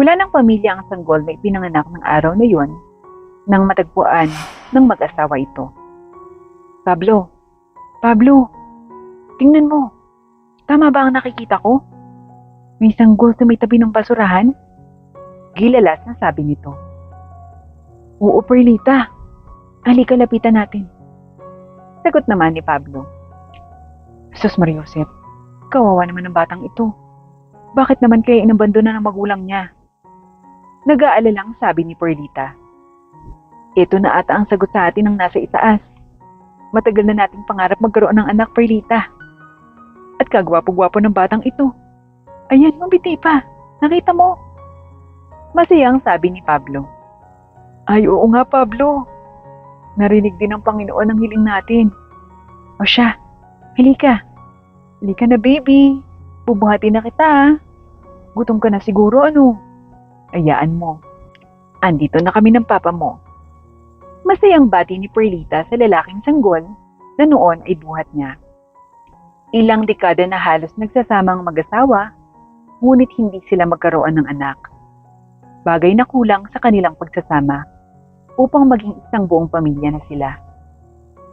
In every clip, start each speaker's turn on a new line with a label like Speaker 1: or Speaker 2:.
Speaker 1: Wala ng pamilya ang sanggol na ipinanganak ng araw na yon nang matagpuan ng mag-asawa ito. Pablo, Pablo, tingnan mo. Tama ba ang nakikita ko? May sanggol sa may tabi ng basurahan? Gilalas na sabi nito. Oo, Perlita. Halika, lapitan natin. Sagot naman ni Pablo. Sus Mariosep, kawawa naman ang batang ito. Bakit naman kaya inabandona ng magulang niya? Nag-aalalang sabi ni Perlita. Ito na ata ang sagot sa atin ng nasa itaas. Matagal na nating pangarap magkaroon ng anak, Perlita. At kagwapo-gwapo ng batang ito. Ayan, mabiti pa. Nakita mo? Masayang sabi ni Pablo. Ay, oo nga, Pablo. Narinig din ng Panginoon ang hiling natin. O siya, halika. Halika na, baby. Bubuhati na kita. Gutom ka na siguro, ano? Ayaan mo. Andito na kami ng papa mo. Masayang bati ni Perlita sa lalaking sanggol na noon ay buhat niya. Ilang dekada na halos nagsasamang mag-asawa, ngunit hindi sila magkaroon ng anak. Bagay na kulang sa kanilang pagsasama upang maging isang buong pamilya na sila.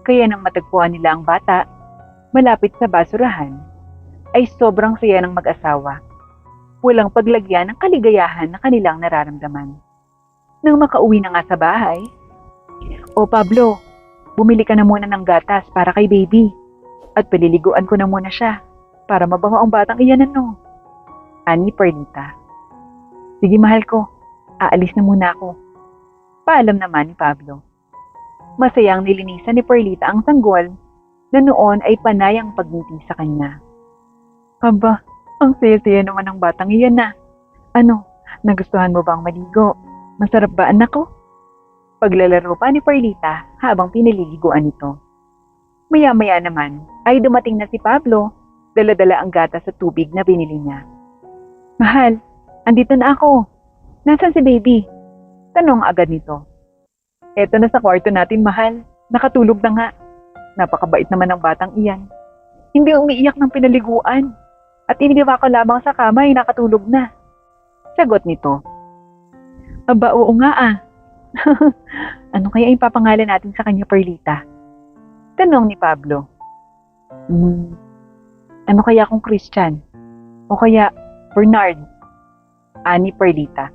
Speaker 1: Kaya nang matagpuan nila ang bata, malapit sa basurahan, ay sobrang saya ng mag-asawa. Walang paglagyan ng kaligayahan na kanilang nararamdaman. Nang makauwi na nga sa bahay, O Pablo, bumili ka na muna ng gatas para kay baby. At paliliguan ko na muna siya para mabango ang batang iyan, ano? Ani Perlita. Sige mahal ko, aalis na muna ako. Paalam naman ni Pablo. Masayang nilinisan ni Perlita ang sanggol na noon ay panay ang pagngiti sa kanya. Aba, ang saya-saya naman ng batang iyan na. Ano, nagustuhan mo bang maligo? Masarap ba anak ko? Paglalaro pa ni Perlita habang pinaliliguan ito. Maya-maya naman ay dumating na si Pablo, dala-dala ang gatas sa tubig na binili niya. Mahal, andito na ako. Nasaan si baby? Tanong agad nito. Eto na sa kwarto natin, mahal. Nakatulog na nga. Napakabait naman ng batang iyan. Hindi umiiyak ng pinaliguan. At inigawa ko lamang sa kama ay nakatulog na. Sagot nito. Aba, oo nga ah. Ano kaya ipapangalan natin sa kanya, Perlita? Tanong ni Pablo. Ano kaya kung Christian? O kaya Bernard? Ani Perlita.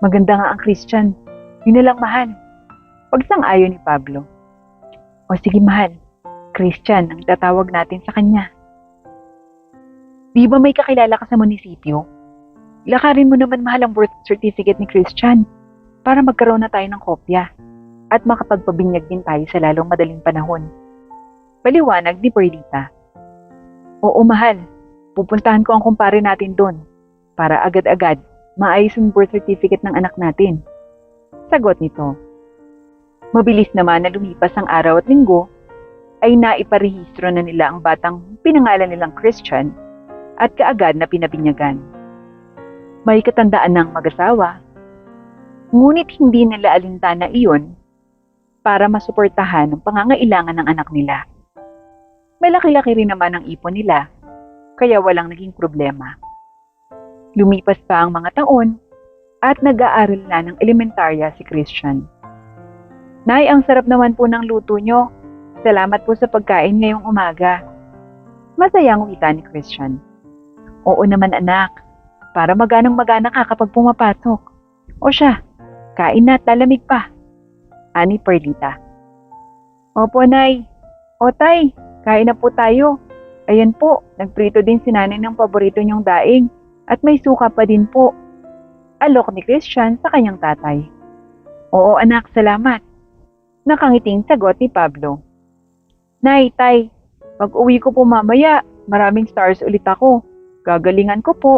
Speaker 1: Maganda nga ang Christian. Yun na lang, mahal. Pagsang-ayon ni Pablo. O sige, mahal. Christian ang tatawag natin sa kanya. Di ba may kakilala ka sa munisipyo? Lakarin mo naman, mahal, ang birth certificate ni Christian para magkaroon na tayo ng kopya at makapagpabinyag din tayo sa lalong madaling panahon. Paliwanag ni Perlita. Oo, mahal. Pupuntahan ko ang kumpare natin doon para agad-agad maayos ang birth certificate ng anak natin. Sagot nito. Mabilis naman na lumipas ang araw at linggo, ay naiparehistro na nila ang batang pinangalan nilang Christian at kaagad na pinabinyagan. May katandaan ng mag-asawa, ngunit hindi nila alintana iyon para masuportahan ang pangangailangan ng anak nila. Malaki-laki rin naman ang ipon nila, kaya walang naging problema. Lumipas pa ang mga taon at nag-aaral na ng elementarya si Christian. Nay, ang sarap naman po ng luto nyo. Salamat po sa pagkain ngayong umaga. Masayang wika ni Christian. Oo naman anak, para maganang-magana ka kapag pumapasok. O siya, kain na at lalamig pa. Ani Perlita. Opo, Nay. O Tay, kain na po tayo. Ayan po, nagprito din si nanay ng paborito niyong daing at may suka pa din po. Alok ni Christian sa kanyang tatay. Oo anak, salamat. Nakangiting sagot ni Pablo. Nay, Tay, pag uwi ko po mamaya, maraming stars ulit ako. Gagalingan ko po.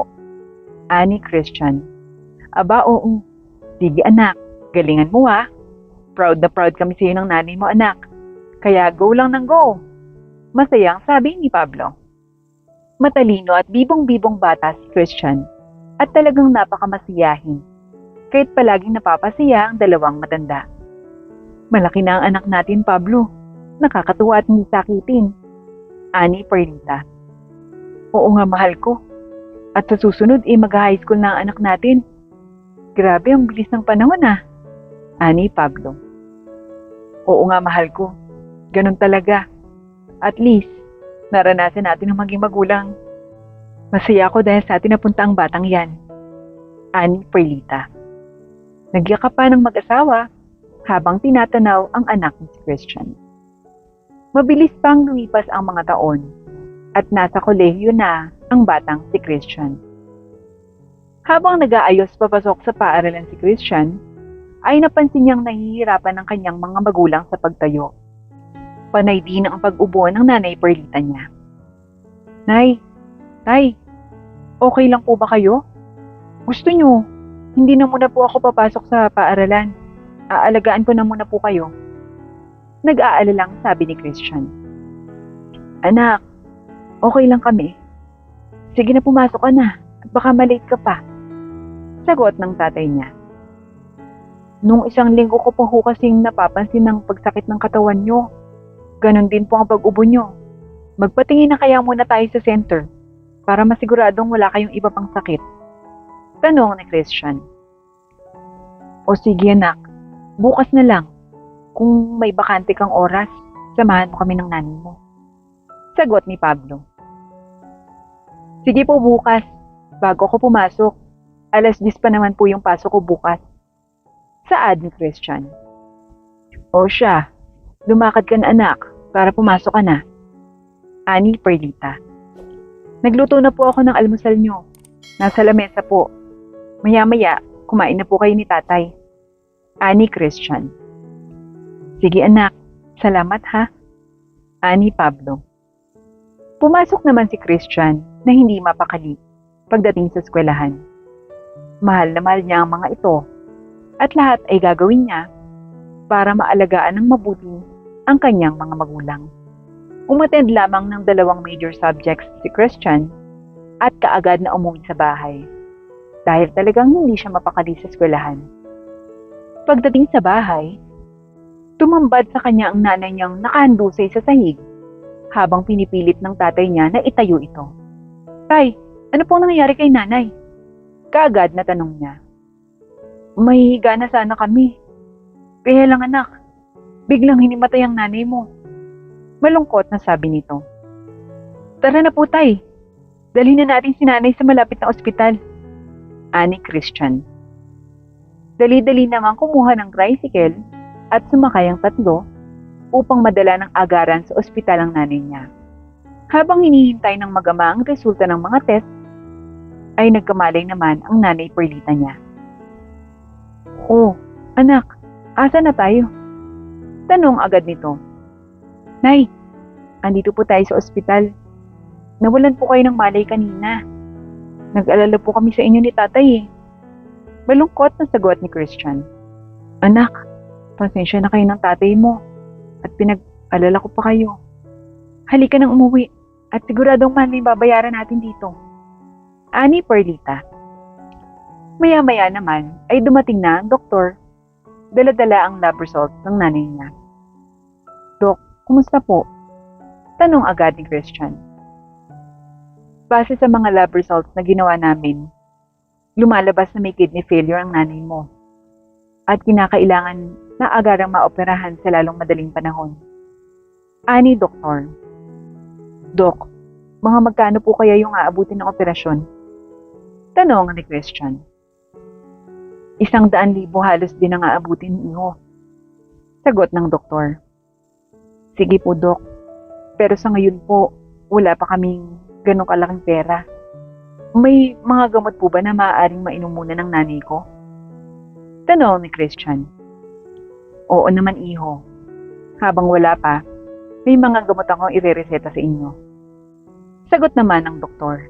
Speaker 1: Ani Christian. Aba, oo. Sige anak, galingan mo ah. Proud na proud kami sa iyo ng nanay mo anak. Kaya go lang ng go. Masayang sabi ni Pablo. Matalino at bibong-bibong bata si Christian at talagang napakamasiyahin. Kahit palaging napapasaya ang dalawang matanda. Malaki na ang anak natin, Pablo. Nakakatuwa at hindi sakitin. Ani Perlita. Oo nga mahal ko. At sa susunod mag-high school na ang anak natin. Grabe, ang bilis ng panahon ani Pablo. Oo nga, mahal ko. Ganun talaga. At least, naranasan natin ang maging magulang. Masaya ako dahil sa atin napunta ang batang yan. Ani Perlita. Nagyakap pa ng mag-asawa habang tinatanaw ang anak ni si Christian. Mabilis pang lumipas ang mga taon at nasa kolehiyo na ang batang si Christian. Habang nag-aayos papasok sa paaralan si Christian, ay napansin niyang nahihirapan ng kanyang mga magulang sa pagtayo. Panay din ang pag-ubo ng nanay Perlita niya. Nay, Tay, okay lang po ba kayo? Gusto niyo, hindi na muna po ako papasok sa paaralan. Aalagaan ko na muna po kayo. Nag-aalalang sabi ni Christian. Anak, okay lang kami. Sige na, pumasok ka na at baka malate ka pa. Sagot ng tatay niya. Nung isang linggo ko po kasing napapansin ng pagsakit ng katawan niyo. Ganon din po ang pag-ubo niyo. Magpatingin na kaya muna tayo sa center para masiguradong wala kayong iba pang sakit. Tanong ni Christian. O sige anak, bukas na lang. Kung may bakante kang oras, samahan mo kami ng nanay mo. Sagot ni Pablo. Sige po bukas, bago ako pumasok. 10:00 pa naman po yung pasok ko bukas. Saad ni Christian. O siya, lumakad ka na anak, para pumasok ka na. Ani Perlita. Nagluto na po ako ng almusal nyo. Nasa lamesa po. Maya-maya, kumain na po kayo ni tatay. Ani Christian. Sige anak, salamat ha. Ani Pablo. Pumasok naman si Christian na hindi mapakali pagdating sa eskwelahan. Mahal na mahal niya ang mga ito at lahat ay gagawin niya para maalagaan ng mabuti ang kanyang mga magulang. Umattend lamang ng 2 major subjects si Christian at kaagad na umuwi sa bahay dahil talagang hindi siya mapakali sa eskwelahan. Pagdating sa bahay, tumambad sa kanya ang nanay niyang nakahandusay sa sahig habang pinipilit ng tatay niya na itayo ito. Tay, ano pong nangyayari kay nanay? Kaagad na tanong niya. May higa na sana kami. Kaya lang anak, biglang hinimatay ang nanay mo. Malungkot na sabi nito. Tara na po tay, dalhin na natin si nanay sa malapit na ospital. Ani Christian. Dali-dali namang kumuha ng tricycle at sumakay ang tatlo upang madala ng agaran sa ospital ang nanay niya. Habang hinihintay ng magama ang resulta ng mga test, ay nagkamalay naman ang nanay Perlita niya. Oh, anak, asa na tayo? Tanong agad nito. Nay, andito po tayo sa ospital. Nawalan po kayo ng malay kanina. Nag-alala po kami sa inyo ni tatay eh. Malungkot na sagot ni Christian. Anak, pasensya na kayo ng tatay mo at pinag-alala ko pa kayo. Halika nang umuwi at siguradong mahal na yung babayaran natin dito. Ani Perlita. Maya-maya naman ay dumating na ang doktor. Dala-dala ang lab results ng nanay niya. Dok, kumusta po? Tanong agad ni Christian. Base sa mga lab results na ginawa namin, lumalabas na may kidney failure ang nanay mo at kinakailangan na agarang maoperahan sa lalong madaling panahon. Ani doktor. Dok, mga magkano po kaya yung aabutin ng operasyon? Tanong ni Christian. 100,000 halos din ang aabutin niyo. Sagot ng doktor. Sige po dok, pero sa ngayon po, wala pa kaming ganong kalaking pera. May mga gamot po ba na maaaring mainom muna ng nanay ko? Tanong ni Christian. Oo naman iho. Habang wala pa, may mga gamot akong irereseta sa inyo. Sagot naman ng doktor.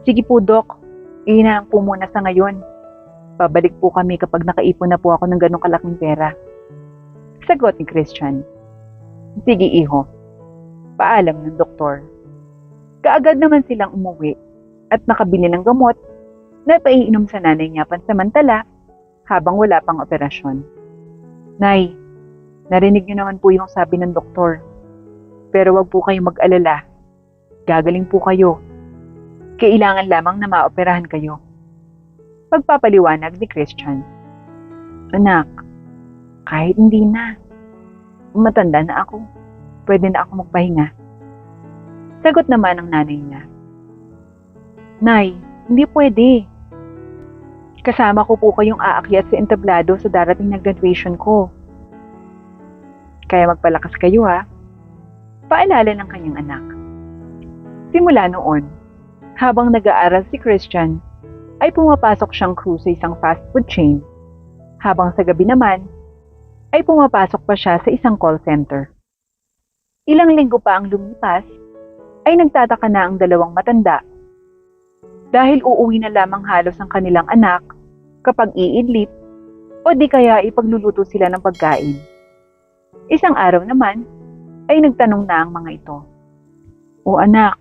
Speaker 1: Sige po dok, ihinaan po muna sa ngayon. Babalik po kami kapag nakaipon na po ako ng ganong kalaking pera. Sagot ni Christian. Sige iho. Paalam ng doktor. Kaagad naman silang umuwi at nakabili ng gamot na paiinom sa nanay niya pansamantala habang wala pang operasyon. Nay, narinig niyo naman po yung sabi ng doktor. Pero wag po kayong mag-alala. Gagaling po kayo. Kailangan lamang na maoperahan kayo. Pagpapaliwanag ni Christian. Anak, kahit hindi na. Matanda na ako. Pwede na ako magpahinga. Sagot naman ng nanay niya. Nay, hindi pwede. Kasama ko po kayong aakyat sa entablado sa darating na graduation ko. Kaya magpalakas kayo ha. Paalala ng kanyang anak. Simula noon, habang nag-aaral si Christian, ay pumapasok siyang crew sa isang fast food chain, habang sa gabi naman, ay pumapasok pa siya sa isang call center. Ilang linggo pa ang lumipas, ay nagtataka na ang dalawang matanda dahil uuwi na lamang halos ang kanilang anak kapag iidlip o di kaya ipagluluto sila ng pagkain. Isang araw naman, ay nagtanong na ang mga ito. O anak,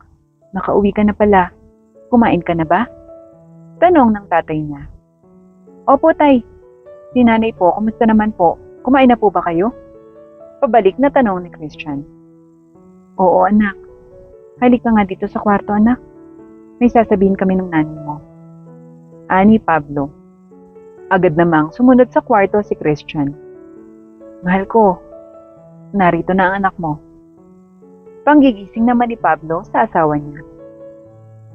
Speaker 1: nakauwi ka na pala. Kumain ka na ba? Tanong ng tatay niya. Opo tay, si nanay po, kumusta naman po? Kumain na po ba kayo? Pabalik na tanong ni Christian. Oo anak, halika nga dito sa kwarto anak. May sasabihin kami ng nanay mo. Ani Pablo. Agad namang sumunod sa kwarto si Christian. Mahal ko, narito na ang anak mo. Panggigising naman ni Pablo sa asawa niya.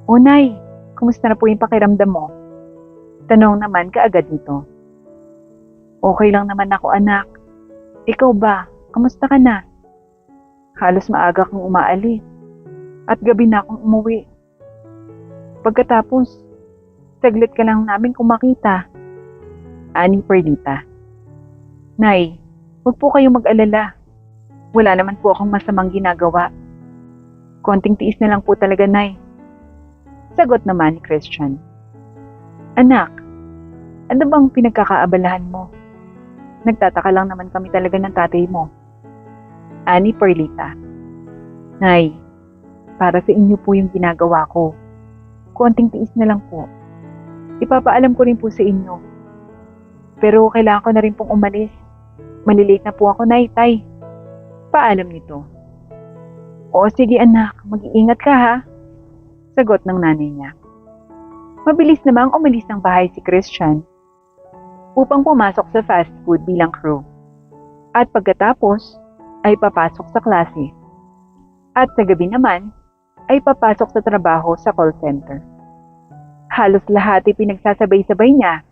Speaker 1: O nay, kumusta na po yung pakiramdam mo? Tanong naman kaagad nito. Okay lang naman ako anak. Ikaw ba, kamusta ka na? Halos maaga kang umaalis at gabi na akong umuwi. Pagkatapos, saglit ka lang namin kumakita. Ani Perlita. Nay, huwag po kayong mag-alala. Wala naman po akong masamang ginagawa. Konting tiis na lang po talaga, Nay. Sagot naman ni Christian. Anak, ano bang pinagkakaabalahan mo? Nagtataka lang naman kami talaga ng tatay mo. Ani Perlita. Nay, para sa inyo po yung ginagawa ko. Konting tiis na lang po. Ipapaalam ko rin po sa inyo. Pero kailangan ko na rin pong umalis. Malilate na po ako, Nay, Tay. Paalam nito. O sige anak, mag-iingat ka ha. Sagot ng nanay niya. Mabilis namang umalis ng bahay si Christian upang pumasok sa fast food bilang crew. At pagkatapos ay papasok sa klase. At sa gabi naman ay papasok sa trabaho sa call center. Halos lahat ay pinagsasabay-sabay niya.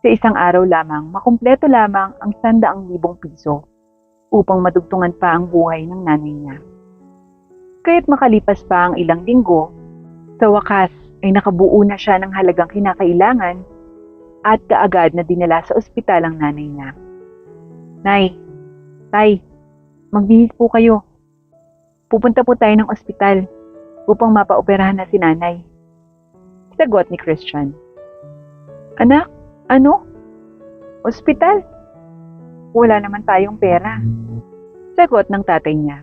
Speaker 1: Sa isang araw lamang, makumpleto lamang ang 100,000 piso upang madugtungan pa ang buhay ng nanay niya. Kaya't makalipas pa ang ilang linggo, sa wakas ay nakabuo na siya ng halagang kinakailangan at kaagad na dinala sa ospital ang nanay niya. Nay, Tay, magbihis po kayo. Pupunta po tayo ng ospital upang mapaoperahan na si nanay. Sagot ni Christian. Anak, ano? Ospital? Wala naman tayong pera. Sagot ng tatay niya.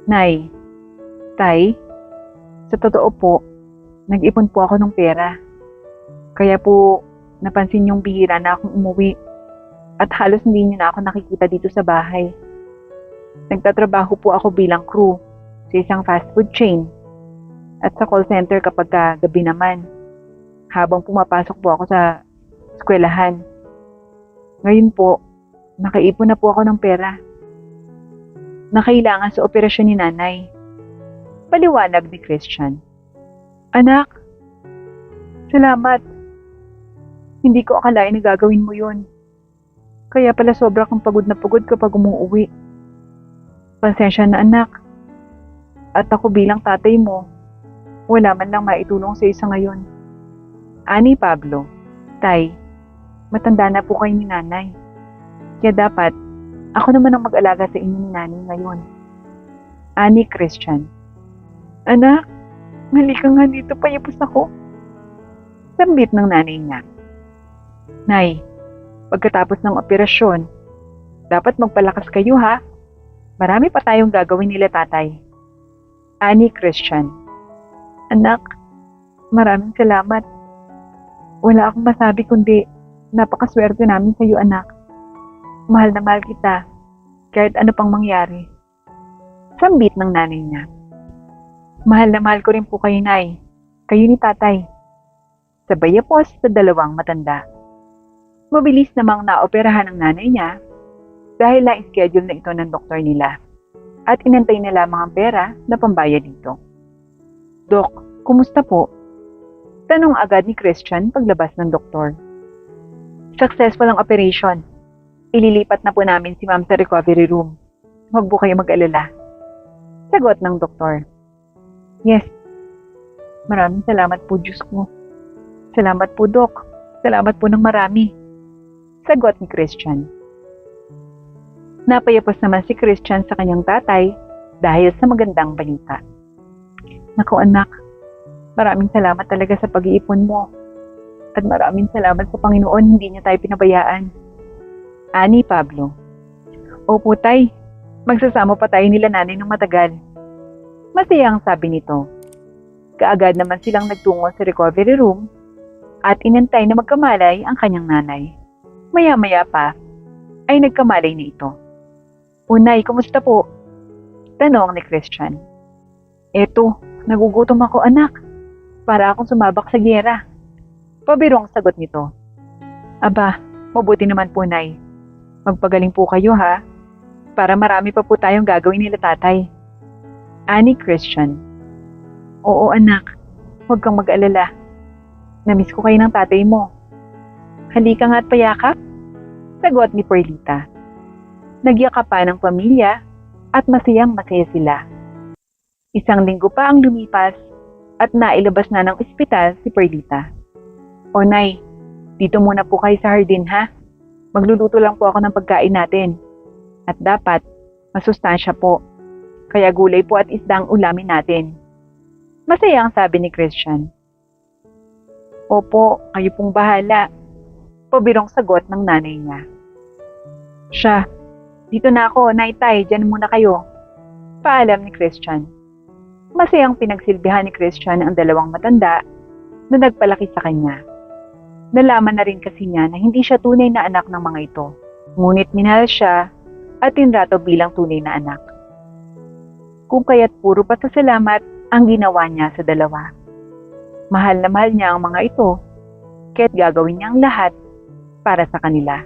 Speaker 1: Nay, Tay, sa totoo po, nag-ipon po ako ng pera. Kaya po, napansin yung bihira na akong umuwi at halos hindi niyo na ako nakikita dito sa bahay. Nagtatrabaho po ako bilang crew sa isang fast food chain at sa call center kapag gabi naman habang pumapasok po ako sa eskwelahan. Ngayon po, nakaipon na po ako ng pera na kailangan sa operasyon ni nanay. Paliwanag ni Christian. Anak, salamat. Hindi ko akalain na gagawin mo yun. Kaya pala sobra kang pagod na pagod kapag umuwi. Pasensya na anak. At ako bilang tatay mo, wala man lang maitulong sa isa ngayon. Ani Pablo, Tay, matanda na po kayo ni nanay. Kaya dapat, ako naman ang mag-alaga sa inyo ni nanay ngayon. Ani Christian. Anak, halika nga dito, payapos ako. Sambit ng nanay niya. Nay, pagkatapos ng operasyon, dapat magpalakas kayo ha. Marami pa tayong gagawin nila tatay. Ani Christian. Anak, maraming salamat. Wala akong masabi kundi napakaswerte namin sa iyo anak. Mahal na mahal kita, kahit ano pang mangyari. Sambit ng nanay niya. Mahal na mahal ko rin po kayo, Nay. kayo ni tatay. Sabay yapos sa dalawang matanda. Mabilis namang naoperahan ang nanay niya dahil na-schedule na ito ng doktor nila at inantay na lamang ang pera na pambayad dito. Dok, kumusta po? Tanong agad ni Christian paglabas ng doktor. Successful ang operation. Ililipat na po namin si ma'am sa recovery room. Huwag po kayo mag-alala. Sagot ng doktor. Yes. Maraming salamat po, Diyos ko. Salamat po, Dok. Salamat po ng marami. Sagot ni Christian. Napayapos naman si Christian sa kanyang tatay dahil sa magandang balita. Naku anak, maraming salamat talaga sa pag-iipon mo. At maraming salamat sa Panginoon, hindi niya tayo pinabayaan. Ani Pablo. Opo tay, magsasama pa tayo nila nanay ng matagal. Masaya ang sabi nito. Kaagad naman silang nagtungo sa recovery room at inantay na magkamalay ang kanyang nanay. Maya-maya pa ay nagkamalay na ito. Unay, kumusta po? Tanong ni Christian. Eto, nagugutom ako anak. Para akong sumabak sa gyera. Pabirong sagot nito. Aba, mabuti naman po, Nay. Magpagaling po kayo ha, para marami pa po tayong gagawin nila tatay. Ani Christian. Oo anak, huwag kang mag-alala. Namiss ko kayo ng tatay mo. Halika nga at payakap. Sagot ni Perlita. Nagyakapan ng pamilya at masayang-masaya sila. Isang linggo pa ang lumipas at nailabas na ng ospital si Perlita. O Nay, dito muna po kayo sa hardin ha. Magluluto lang po ako ng pagkain natin. At dapat, masustansya po. Kaya gulay po at isda ang ulamin natin. Masaya ang sabi ni Christian. Opo, kayo pong bahala. Pabirong sagot ng nanay niya. Siya, dito na ako, Nay-tay, dyan muna kayo. Paalam ni Christian. Masayang pinagsilbihan ni Christian ang dalawang matanda na nagpalaki sa kanya. Nalaman na rin kasi niya na hindi siya tunay na anak ng mga ito. Ngunit minahal siya at tinrato bilang tunay na anak. Kung kaya't puro pasasalamat ang ginawa niya sa dalawa. Mahal na mahal niya ang mga ito, kaya't gagawin niya ang lahat para sa kanila.